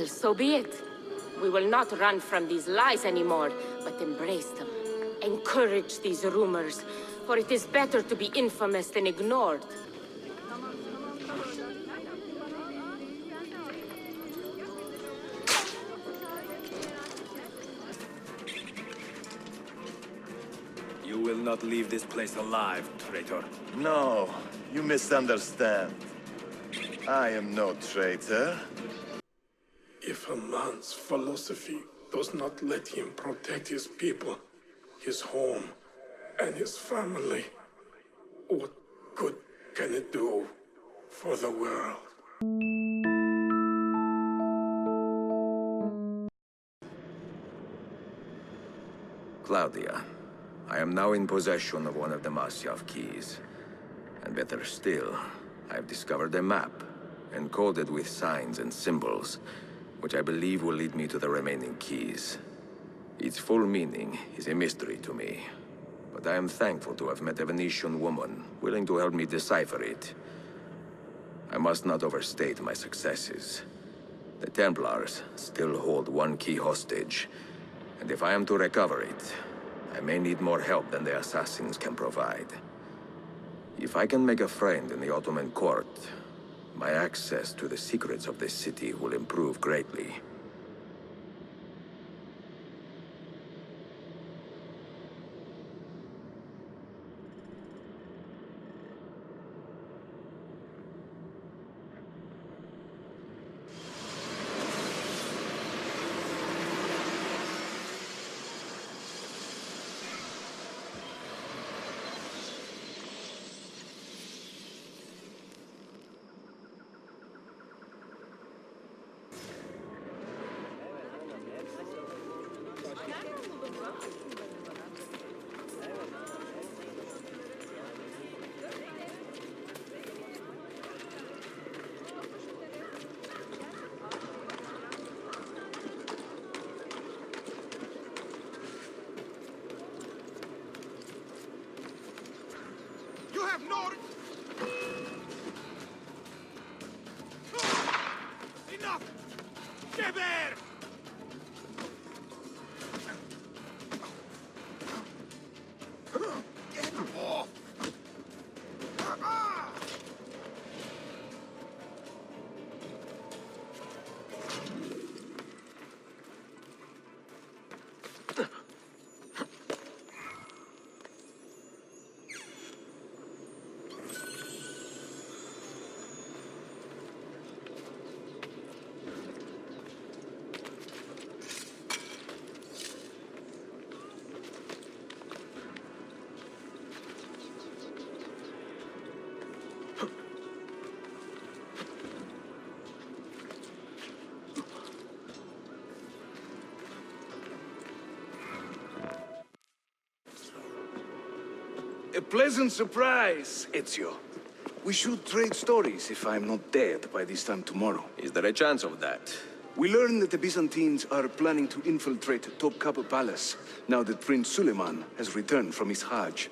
Well, so be it. We will not run from these lies anymore, but embrace them. Encourage these rumors, for it is better to be infamous than ignored. You will not leave this place alive, traitor. No, you misunderstand. I am no traitor. If a man's philosophy does not let him protect his people, his home, and his family, what good can it do for the world? Claudia, I am now in possession of one of the Masyaf keys. And better still, I have discovered a map, encoded with signs and symbols, which I believe will lead me to the remaining keys. Its full meaning is a mystery to me, but I am thankful to have met a Venetian woman willing to help me decipher it. I must not overstate my successes. The Templars still hold one key hostage, and if I am to recover it, I may need more help than the assassins can provide. If I can make a friend in the Ottoman court, my access to the secrets of this city will improve greatly. You have no... Enough! Geber! Get off! A pleasant surprise, Ezio. We should trade stories if I'm not dead by this time tomorrow. Is there a chance of that? We learn that the Byzantines are planning to infiltrate Topkapi Palace, now that Prince Sulaiman has returned from his Hajj.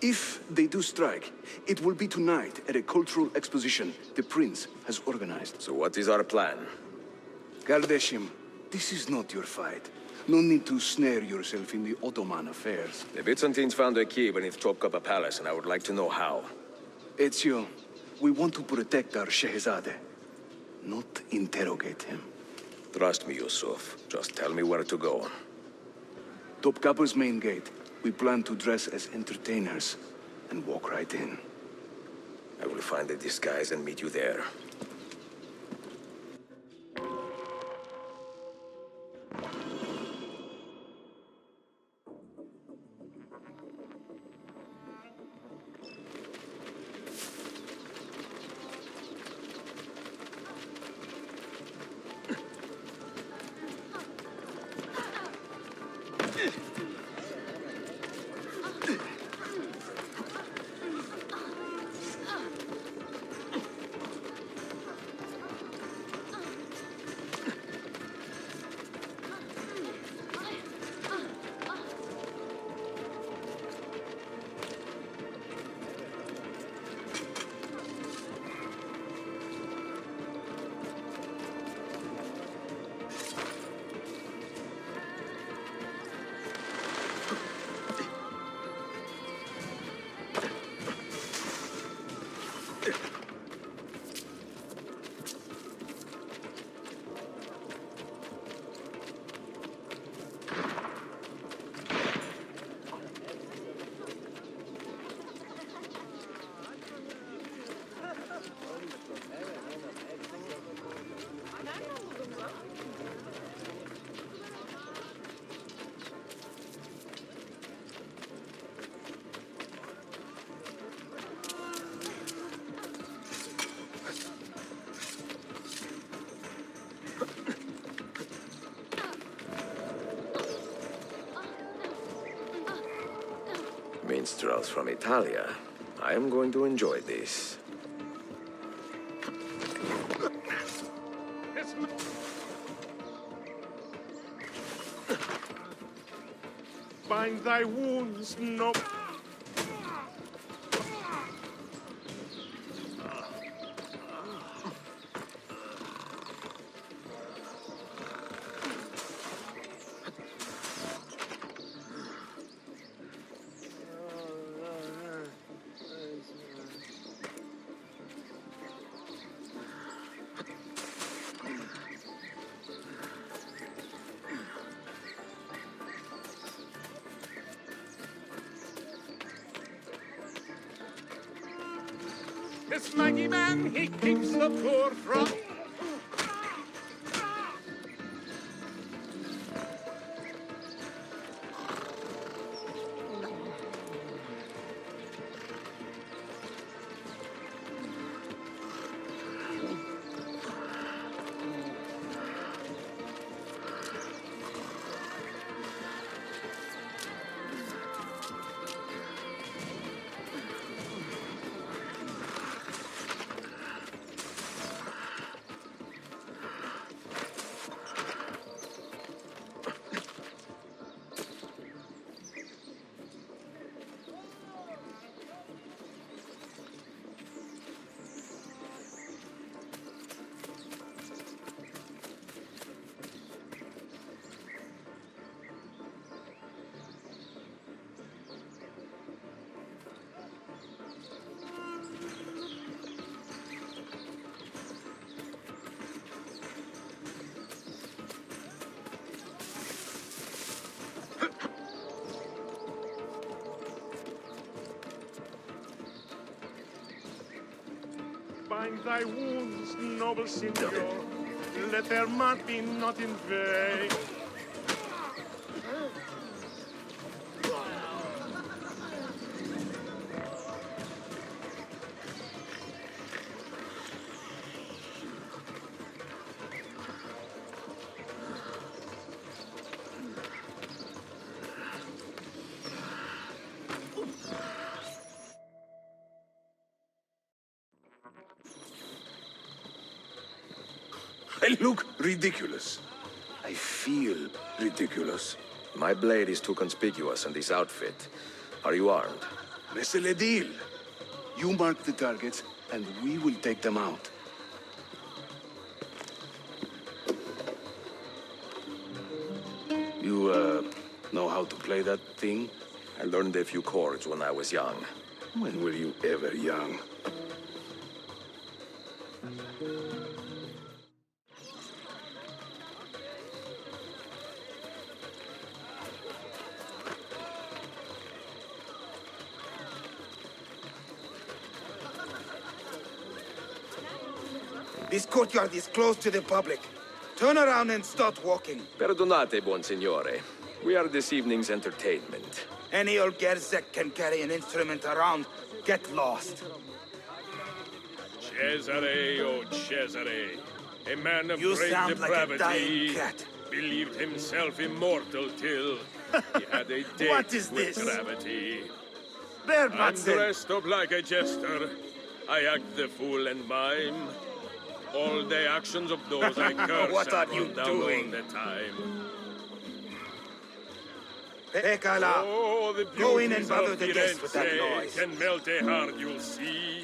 If they do strike, it will be tonight at a cultural exposition the prince has organized. So what is our plan? Gardeshim, this is not your fight. No need to snare yourself in the Ottoman affairs. The Byzantines found a key beneath Topkapi Palace, and I would like to know how. Ezio, we want to protect our Shehzade, not interrogate him. Trust me, Yusuf. Just tell me where to go. Topkapi's main gate. We plan to dress as entertainers and walk right in. I will find a disguise and meet you there. minstrels from Italia. I am going to enjoy this. Bind thy wounds, no. This mighty man, he keeps the poor from... Bind thy wounds, noble signor. Let their mark be not in vain. I look ridiculous. I feel ridiculous. My blade is too conspicuous in this outfit. Are you armed? C'est le deal. You mark the targets, and we will take them out. You, know how to play that thing? I learned a few chords when I was young. When were you ever young? This courtyard is closed to the public. Turn around and start walking. Perdonate, buon signore. We are this evening's entertainment. Any old gerzek can carry an instrument around. Get lost. Cesare, oh Cesare, a man of You great sound like a dying depravity, cat. believed himself immortal till he had a date What is with this? gravity. I'm Berbagsen. dressed up like a jester. I act the fool and mime. All the actions of those I curse What are and you run down doing? all the time. Pekala. Oh, the Go in and beauties bother of the guests with that Firenze noise. can melt a heart, you'll see.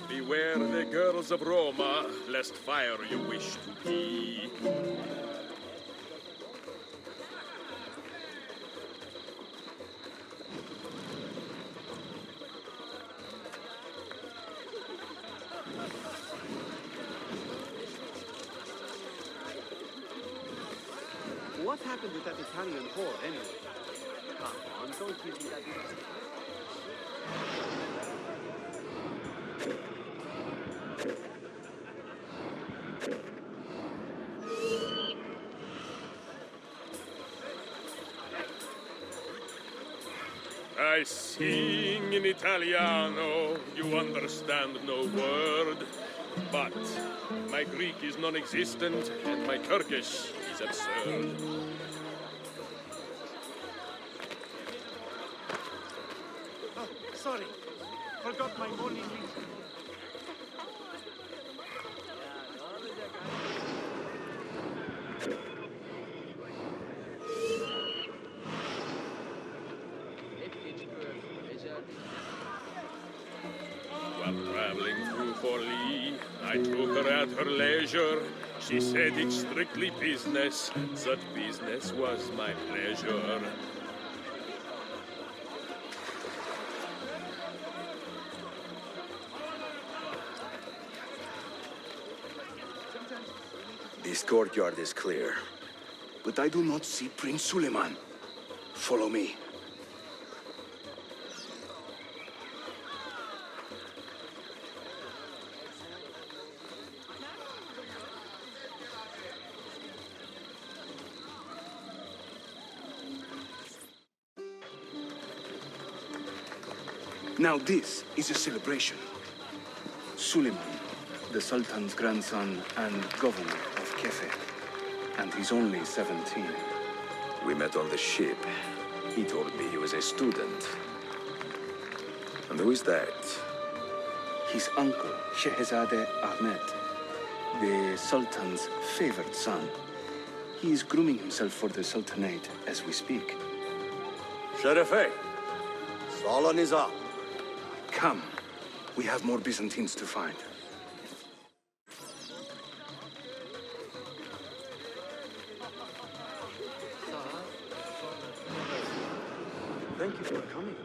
Beware the girls of Roma, lest fire you wish to be. What happened with that Italian whore, anyway? Come on, don't give me that. I sing in Italiano, you understand no word. But my Greek is non-existent and my Turkish is absurd. forgot my morning meeting. While traveling through Forli, I took her at her leisure. She said it's strictly business. Such business was my pleasure. This courtyard is clear. But I do not see Prince Sulaiman. Follow me. Now this is a celebration. Sulaiman, the Sultan's grandson and governor of Kefe, and he's only 17. We met on the ship. He told me he was a student. And who is that? His uncle, Shehzade Ahmed, the Sultan's favored son. He is grooming himself for the Sultanate as we speak. Sherife, Salon is up. Come. We have more Byzantines to find. Thank you for coming.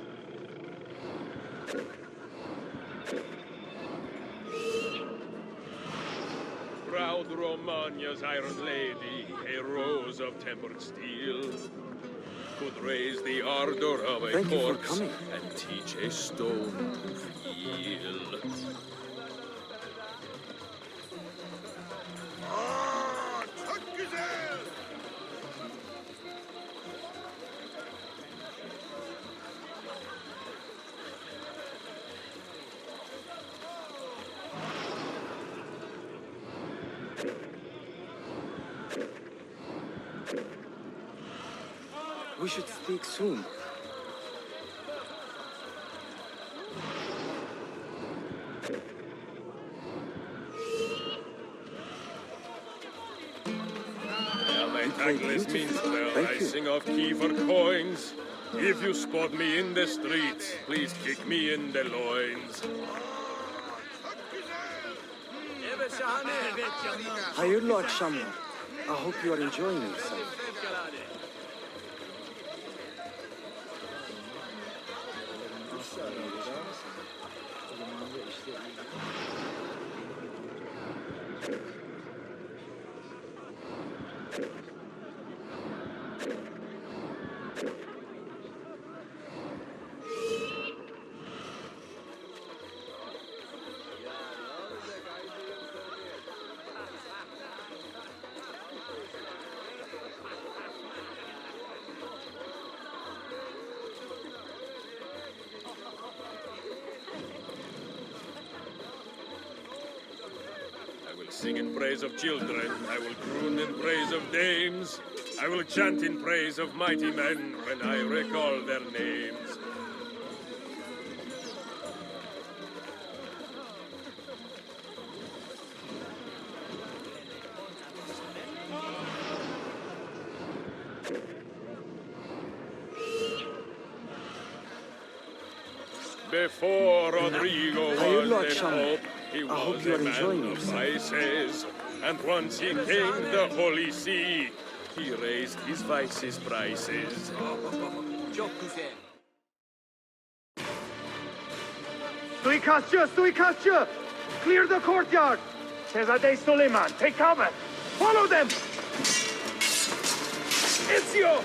Proud Romagna's iron lady, a rose of tempered steel, could raise the ardor of a Thank you for corpse coming. and teach a stone to feel. We should speak soon. Thankless minstrel, I sing off key for coins. If you spot me in the streets, please kick me in the loins. Hayırlı akşamlar. I hope you are enjoying yourself. Sing in praise of children, I will croon in praise of dames. I will chant in praise of mighty men when I recall their names. Before Rodrigo was the Pope, he was a man of vices. And once he came the Holy See, he raised his vices' prices. Suikastçı! Suikastçı! Clear the courtyard! Shehzade Sulaiman, take cover! Follow them! Ezio!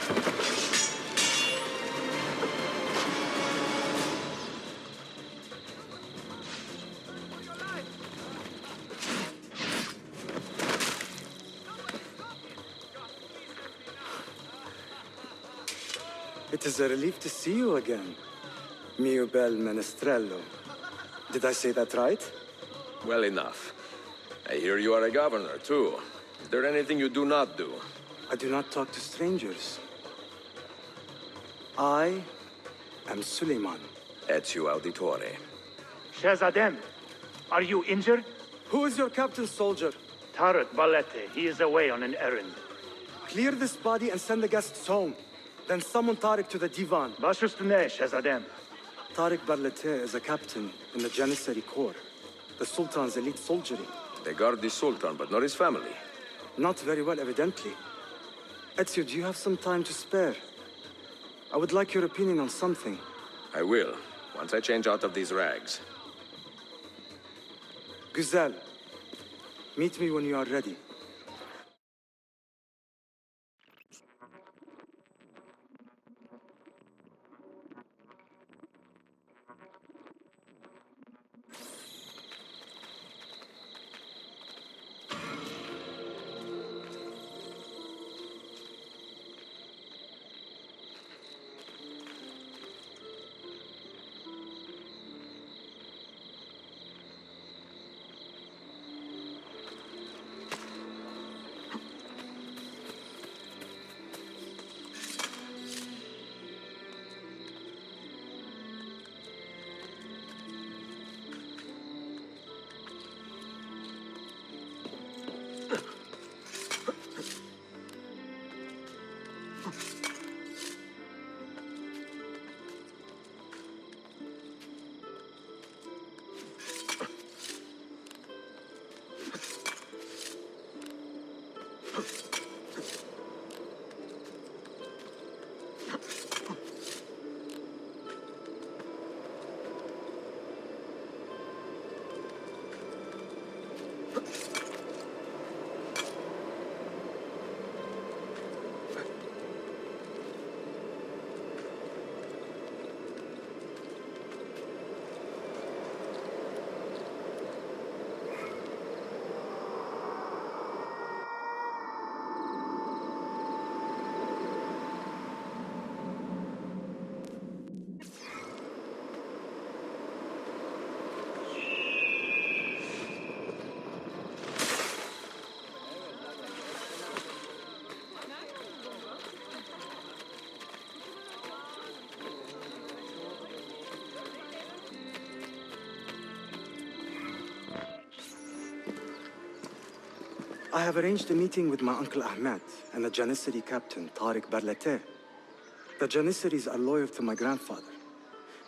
It is a relief to see you again, mio bel menestrello. Did I say that right? Well enough. I hear you are a governor, too. Is there anything you do not do? I do not talk to strangers. I am Sulaiman. Ezio Auditore. Shehzadem, are you injured? Who is your captain, soldier? Tarek Balete, he is away on an errand. Clear this body and send the guests home. Then summon Tariq to the divan. Baş üstüne, Shehzadem. Tariq Barlete is a captain in the Janissary Corps, the Sultan's elite soldiery. They guard the Sultan, but not his family. Not very well, evidently. Ezio, do you have some time to spare? I would like your opinion on something. I will, once I change out of these rags. Güzel. Meet me when you are ready. I have arranged a meeting with my uncle Ahmed and the Janissary captain, Tariq Barlete. The Janissaries are loyal to my grandfather,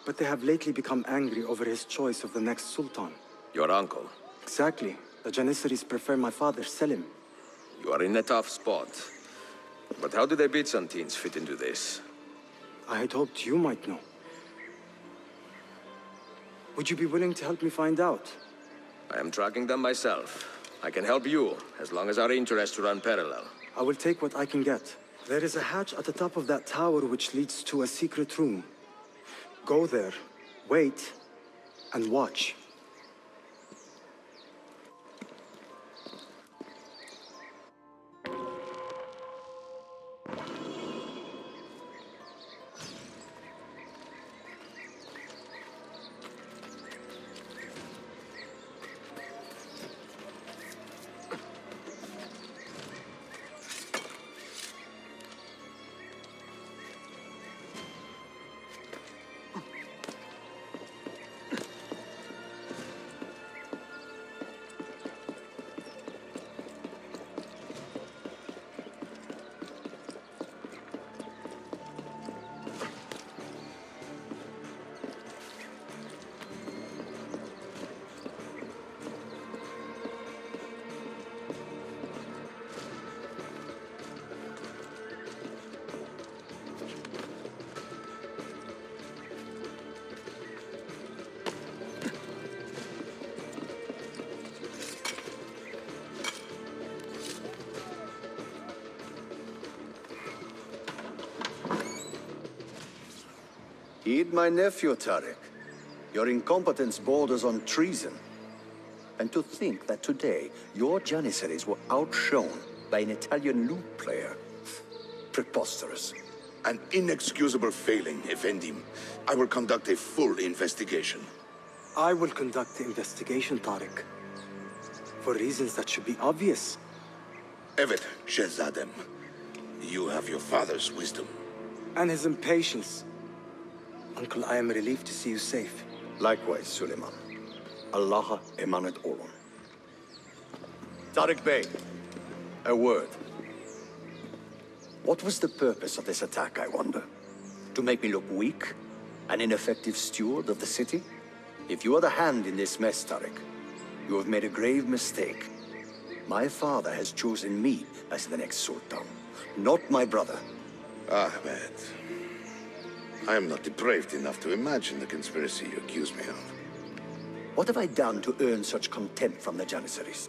but they have lately become angry over his choice of the next sultan. Your uncle? Exactly. The Janissaries prefer my father, Selim. You are in a tough spot. But how do the Byzantines fit into this? I had hoped you might know. Would you be willing to help me find out? I am tracking them myself. I can help you, as long as our interests run parallel. I will take what I can get. There is a hatch at the top of that tower which leads to a secret room. Go there, wait, and watch. Heed my nephew, Tariq. Your incompetence borders on treason. And to think that today, your Janissaries were outshone by an Italian lute player. Preposterous. An inexcusable failing, Effendim. I will conduct a full investigation. I will conduct the investigation, Tariq. For reasons that should be obvious. Evet, Shehzadem. You have your father's wisdom. And his impatience. Uncle, I am relieved to see you safe. Likewise, Sulaiman. Allah emanet olun. Tariq Bey, a word. What was the purpose of this attack, I wonder? To make me look weak? An ineffective steward of the city? If you are the hand in this mess, Tariq, you have made a grave mistake. My father has chosen me as the next Sultan, not my brother. Ahmed, I am not depraved enough to imagine the conspiracy you accuse me of. What have I done to earn such contempt from the Janissaries?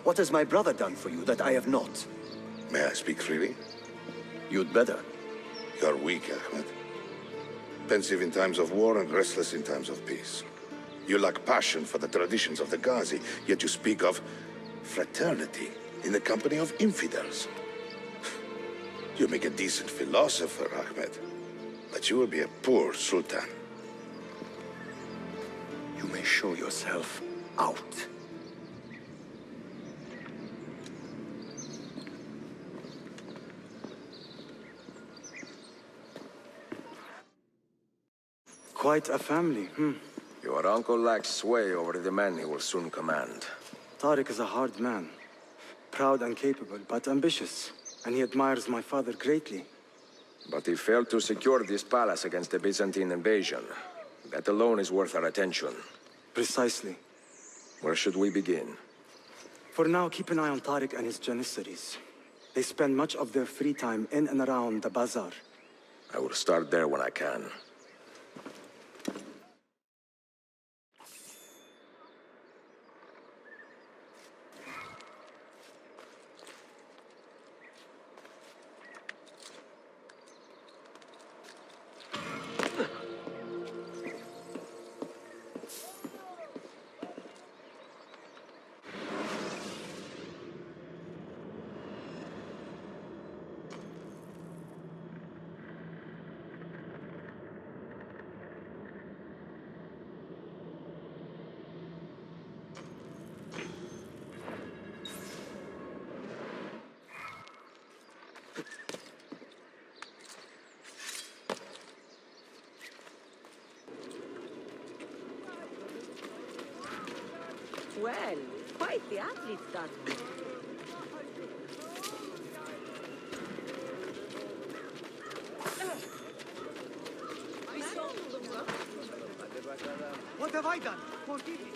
What has my brother done for you that I have not? May I speak freely? You'd better. You're weak, Ahmed. Pensive in times of war and restless in times of peace. You lack passion for the traditions of the Ghazi, yet you speak of fraternity in the company of infidels. You make a decent philosopher, Ahmed, but you will be a poor sultan. You may show yourself out. Quite a family, Your uncle lacks sway over the men he will soon command. Tariq is a hard man. Proud and capable, but ambitious. And he admires my father greatly. But he failed to secure this palace against the Byzantine invasion. That alone is worth our attention. Precisely. Where should we begin? For now, keep an eye on Tariq and his Janissaries. They spend much of their free time in and around the bazaar. I will start there when I can. Well, quite the athlete, that. What have I done? Forgive me.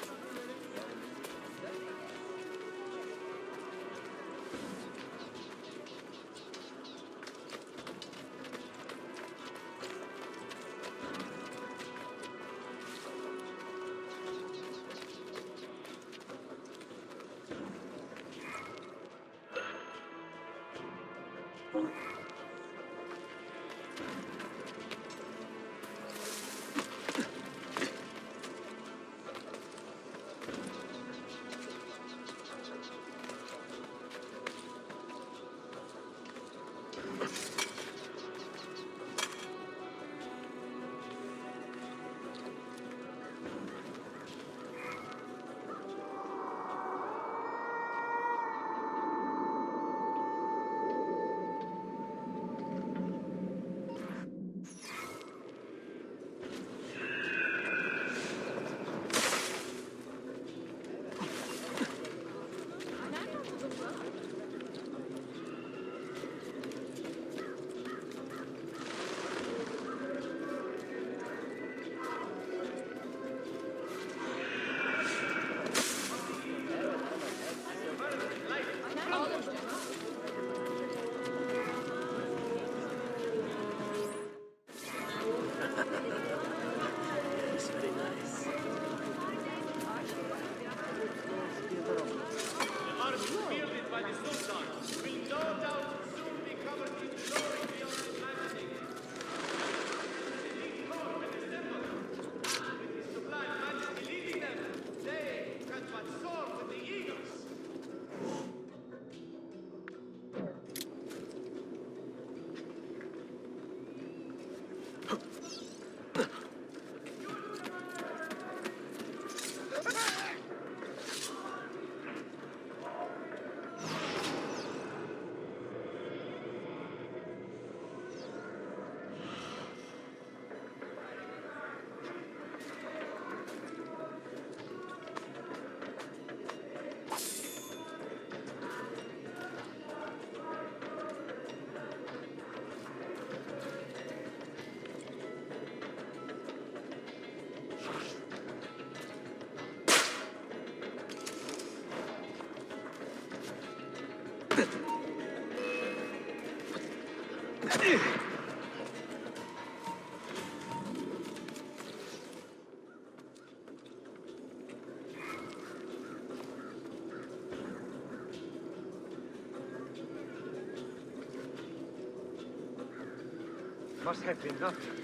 Must have been nothing.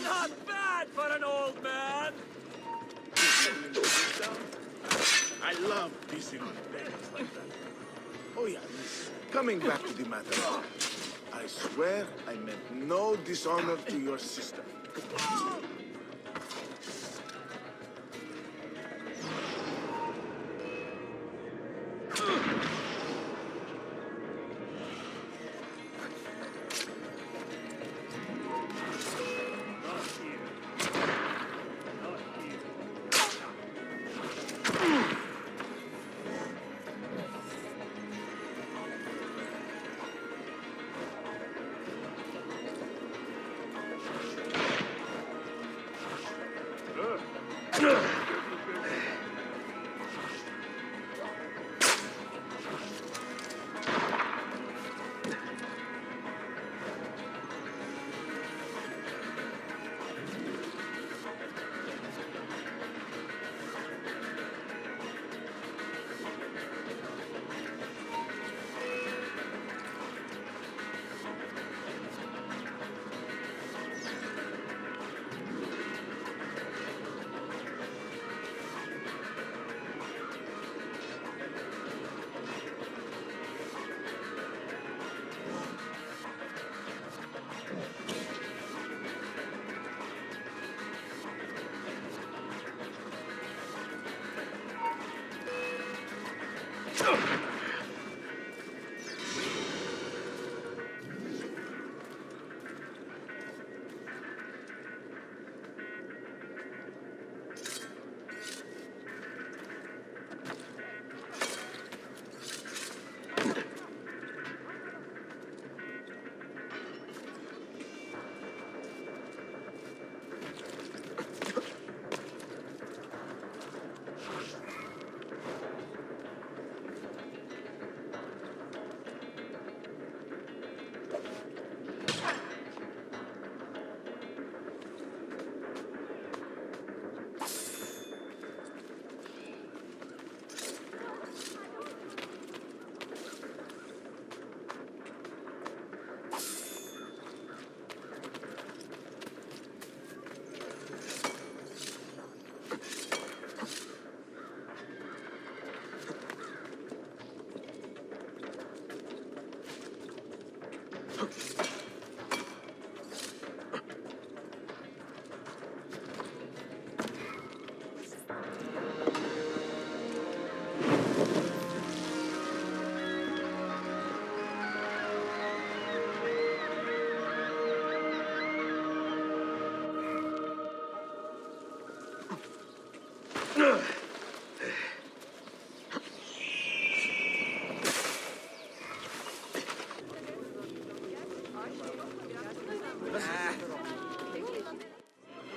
Not bad for an old man! I love piecing on things like that. Oh yeah, miss. Coming back to the matter. I swear I meant no dishonor to your sister.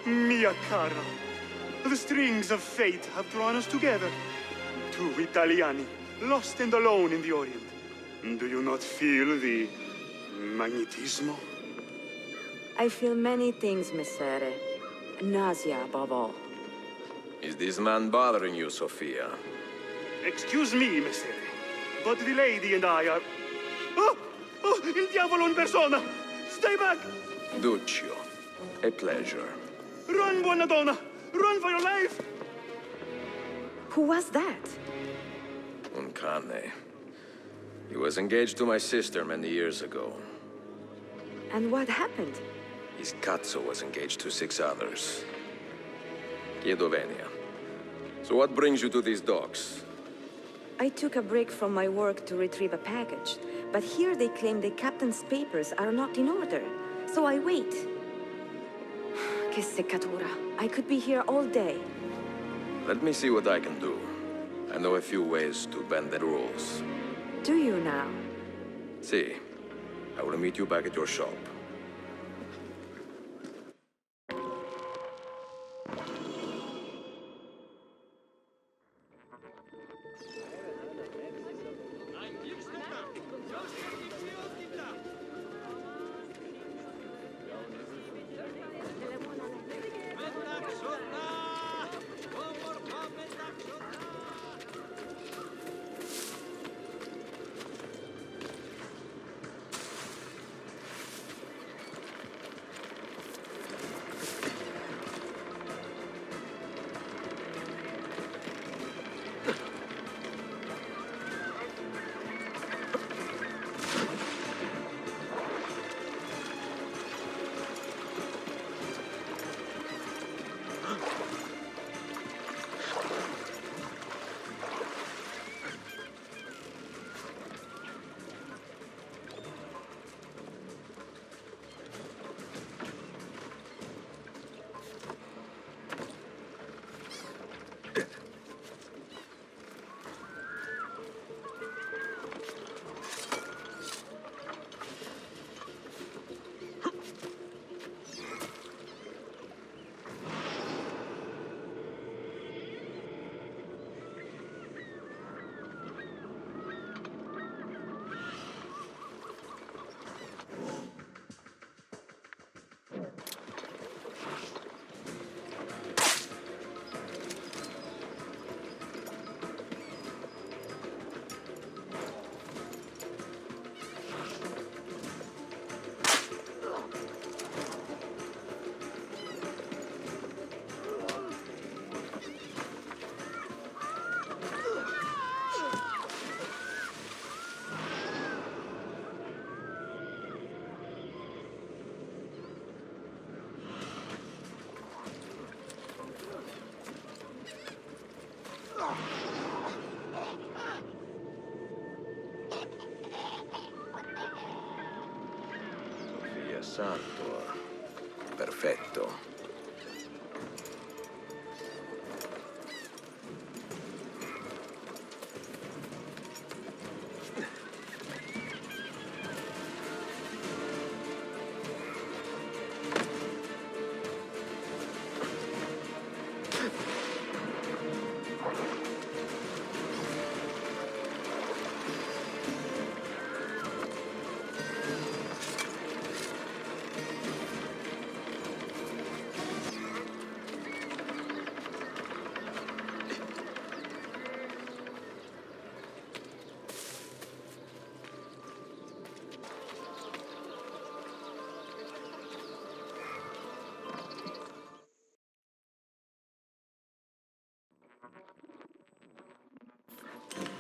Mia cara, the strings of fate have drawn us together. Two Italiani, lost and alone in the Orient. Do you not feel the magnetismo? I feel many things, Messere. Nausea above all. Is this man bothering you, Sophia? Excuse me, Messere, but the lady and I are... Oh! Oh, il diavolo in persona! Stay back! Duccio, a pleasure. Run, buona donna! Run for your life! Who was that? Un cane. He was engaged to my sister many years ago. And what happened? His cazzo was engaged to 6 others. Chiedo venia. So what brings you to these docks? I took a break from my work to retrieve a package, But here they claim the captain's papers are not in order. So I wait. Che seccatura. I could be here all day. Let me see what I can do. I know a few ways to bend the rules. Do you now? See, I will meet you back at your shop. Santo. Perfetto.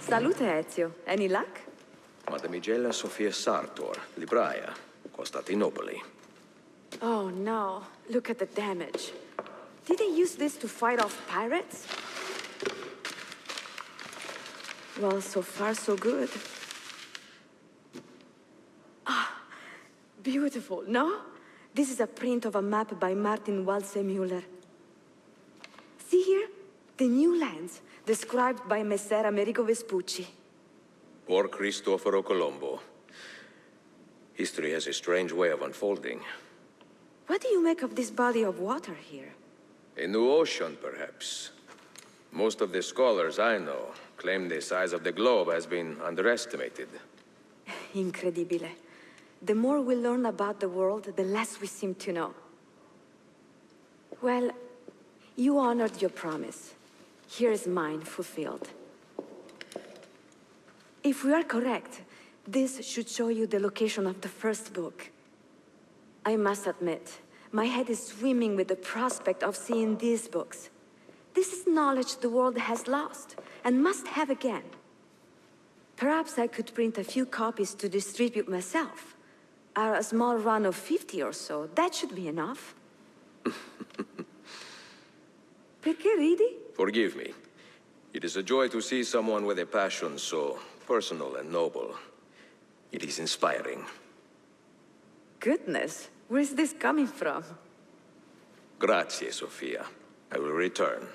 Salute, Ezio. Any luck? Mademoiselle Sophia Sartor, libraia, Costantinopoli. Oh, no. Look at the damage. Did they use this to fight off pirates? Well, so far, so good. Ah, beautiful, no? This is a print of a map by Martin Walsemuller. See here? The new lands, described by Messer Amerigo Vespucci. Or Cristoforo Colombo. History has a strange way of unfolding. What do you make of this body of water here? A new ocean, perhaps. Most of the scholars I know claim the size of the globe has been underestimated. Incredibile. The more we learn about the world, the less we seem to know. Well, you honored your promise. Here is mine fulfilled. If we are correct, this should show you the location of the first book. I must admit, my head is swimming with the prospect of seeing these books. This is knowledge the world has lost, and must have again. Perhaps I could print a few copies to distribute myself. A small run of 50 or so, that should be enough. Perché ridi? Forgive me. It is a joy to see someone with a passion so personal and noble. It is inspiring. Goodness, where is this coming from? Grazie, Sophia. I will return.